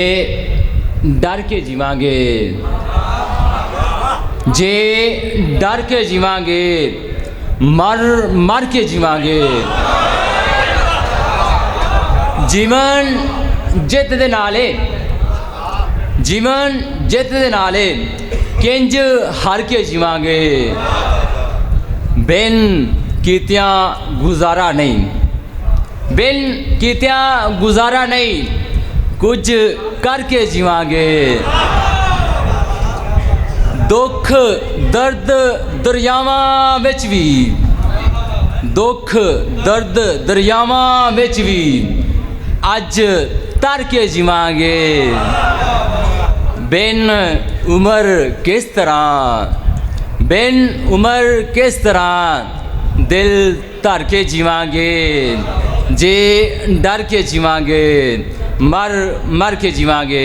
डर के जीवांगे, जे डर के जीवांगे मर के जीवांगे। जीवन जित दे नाले, जीवन जित दे नाले किंज हार के जीवांगे। बिन कीतियां गुजारा नहीं, बिन कीतियां गुजारा नहीं, कुछ करके जीवांगे। दुख दर्द दरियावां विच भी, दुख दर्द दरियावां विच भी अज तर के जीवांगे। बिन उमर किस तरह, बिन उमर किस तरह दिल धर के जीवांगे। जे डर के जीवांगे मर के जीवांगे।